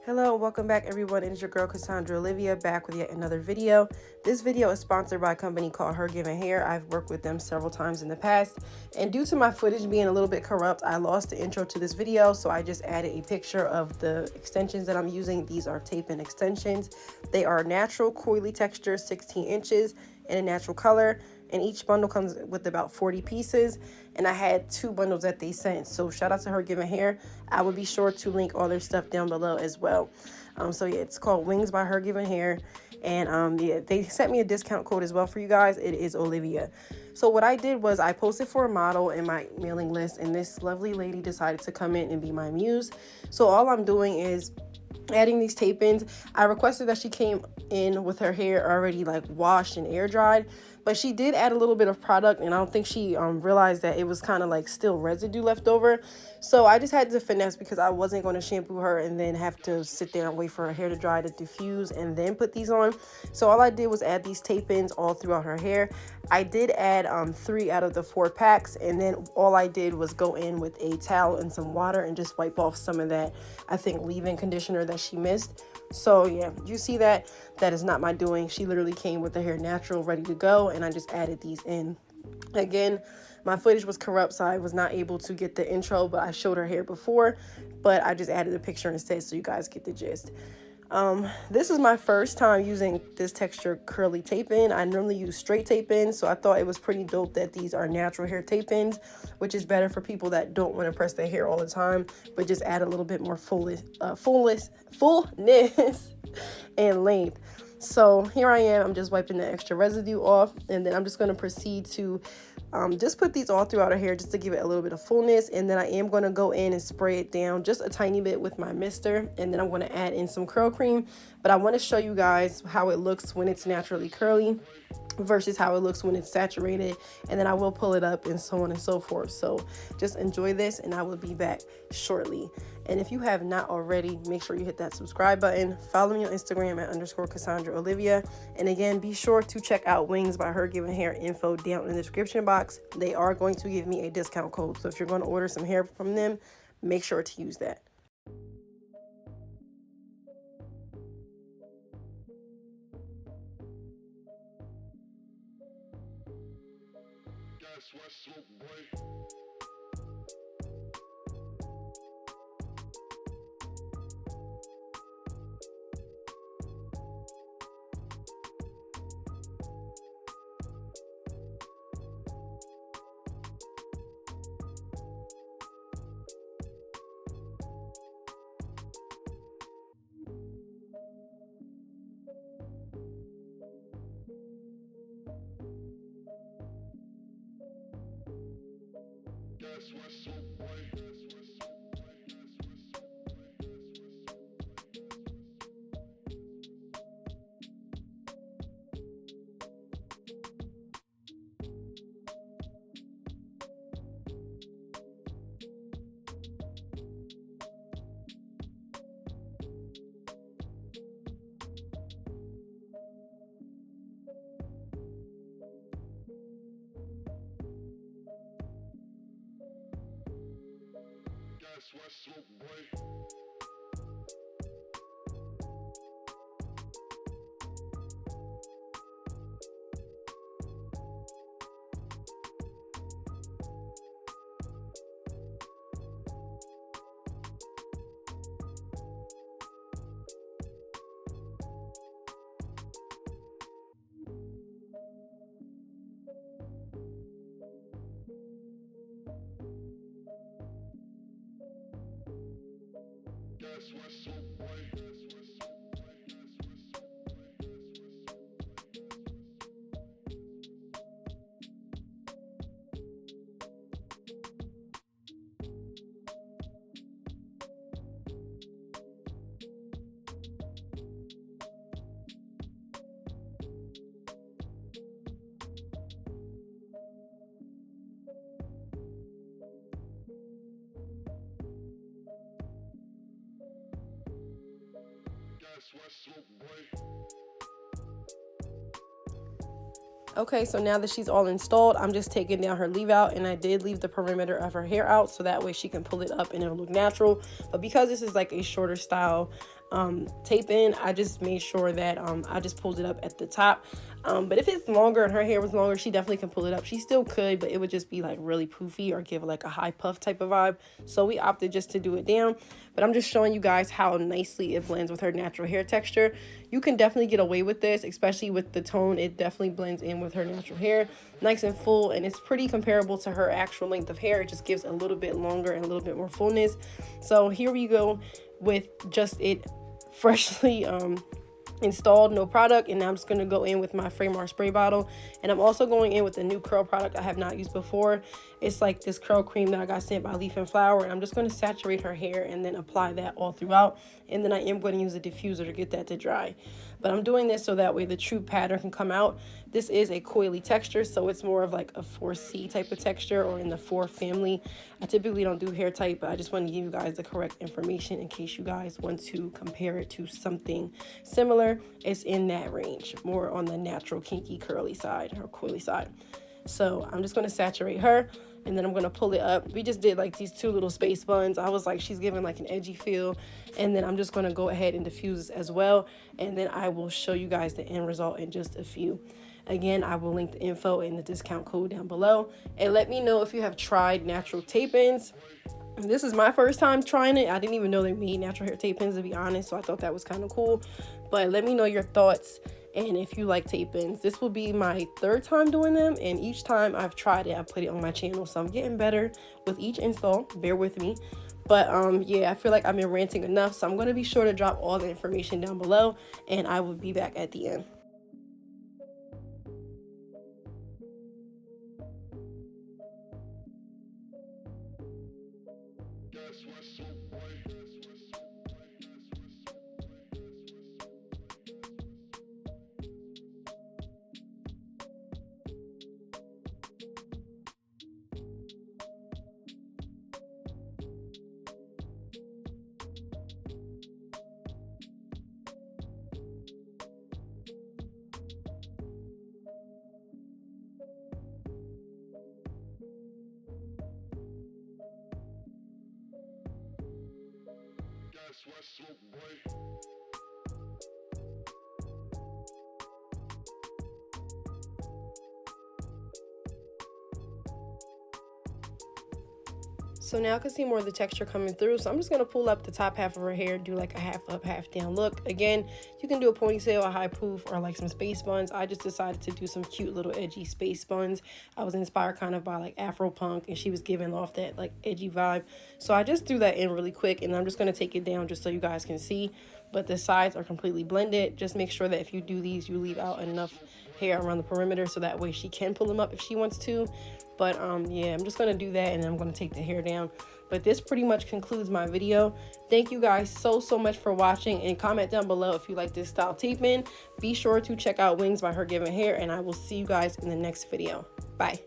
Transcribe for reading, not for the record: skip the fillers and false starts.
Hello, welcome back everyone. It is your girl Cassandra Olivia back with yet another video. This video is sponsored by a company called Hergivenhair. I've worked with them several times in the past, and due to my footage being a little bit corrupt, I lost the intro to this video, so I just added a picture of the extensions that I'm using. These are tape-in extensions. They are natural coily texture, 16 inches, in a natural color, and each bundle comes with about 40 pieces, and I had 2 bundles that they sent. So shout out to Hergivenhair. I will be sure to link all their stuff down below as well. So yeah, it's called Wings by Hergivenhair, and yeah, they sent me a discount code as well for you guys. It is Olivia. So what I did was I posted for a model in my mailing list, and this lovely lady decided to come in and be my muse. So all I'm doing is adding these tape-ins. I requested that she came in with her hair already like washed and air dried, but she did add a little bit of product, and I don't think she realized that it was kind of like still residue left over. So I just had to finesse because I wasn't going to shampoo her and then have to sit there and wait for her hair to dry to diffuse and then put these on. So all I did was add these tape-ins all throughout her hair. I did add 3 out of the 4 packs, and then all I did was go in with a towel and some water and just wipe off some of that, I think, leave-in conditioner that she missed. So yeah, you see that is not my doing. She literally came with the hair natural, ready to go, and I just added these in. Again, my footage was corrupt, so I was not able to get the intro, but I showed her hair before, but I just added a picture instead so you guys get the gist. This is my first time using this texture curly tape-in. I normally use straight tape-in, so I thought it was pretty dope that these are natural hair tape-ins, which is better for people that don't want to press their hair all the time, but just add a little bit more fullness and length. So here I am, I'm just wiping the extra residue off, and then I'm just going to proceed to just put these all throughout her hair just to give it a little bit of fullness. And then I am going to go in and spray it down just a tiny bit with my mister, and then I'm going to add in some curl cream. But I want to show you guys how it looks when it's naturally curly versus how it looks when it's saturated, and then I will pull it up and so on and so forth. So just enjoy this, and I will be back shortly. And if you have not already, make sure you hit that subscribe button. Follow me on Instagram at _Cassandra Olivia. And again, be sure to check out Wings by Hergivenhair info down in the description box. They are going to give me a discount code, so if you're going to order some hair from them, make sure to use that. Okay, so now that she's all installed, I'm just taking down her leave out, and I did leave the perimeter of her hair out so that way she can pull it up and it'll look natural. But because this is like a shorter style tape in, I just made sure that I just pulled it up at the top. But if it's longer and her hair was longer, she definitely can pull it up. She still could, but it would just be like really poofy or give like a high puff type of vibe. So we opted just to do it down. But I'm just showing you guys how nicely it blends with her natural hair texture. You can definitely get away with this, especially with the tone. It definitely blends in with her natural hair, nice and full, and it's pretty comparable to her actual length of hair. It just gives a little bit longer and a little bit more fullness. So here we go with just it freshly installed, no product. And now I'm just going to go in with my Framework spray bottle, and I'm also going in with a new curl product I have not used before. It's like this curl cream that I got sent by Leaf and Flower, and I'm just going to saturate her hair and then apply that all throughout. And then I am going to use a diffuser to get that to dry, but I'm doing this so that way the true pattern can come out. This is a coily texture, so it's more of like a 4C type of texture, or in the 4 family. I typically don't do hair type, but I just want to give you guys the correct information in case you guys want to compare it to something similar. It's in that range, more on the natural kinky curly side or coily side. So I'm just going to saturate her, and then I'm going to pull it up. We just did like these 2 little space buns. I was like, she's giving like an edgy feel. And then I'm just going to go ahead and diffuse this as well. And then I will show you guys the end result in just a few. Again, I will link the info and the discount code down below. And let me know if you have tried natural tape-ins. This is my first time trying it. I didn't even know they made natural hair tape-ins, to be honest. So I thought that was kind of cool. But let me know your thoughts. And if you like tape-ins, this will be my 3rd time doing them, and each time I've tried it, I put it on my channel, so I'm getting better with each install. Bear with me. But yeah, I feel like I've been ranting enough, so I'm going to be sure to drop all the information down below, and I will be back at the end. So now I can see more of the texture coming through. So I'm just going to pull up the top half of her hair, do like a half up, half down look. Again, you can do a ponytail, a high poof, or like some space buns. I just decided to do some cute little edgy space buns. I was inspired kind of by like Afro punk, and she was giving off that like edgy vibe. So I just threw that in really quick, and I'm just going to take it down just so you guys can see. But the sides are completely blended. Just make sure that if you do these, you leave out enough hair around the perimeter so that way she can pull them up if she wants to. But yeah, I'm just going to do that, and then I'm going to take the hair down. But this pretty much concludes my video. Thank you guys so much for watching, and comment down below if you like this style tape-in. Be sure to check out Wingsbyhergivenhair, and I will see you guys in the next video. Bye.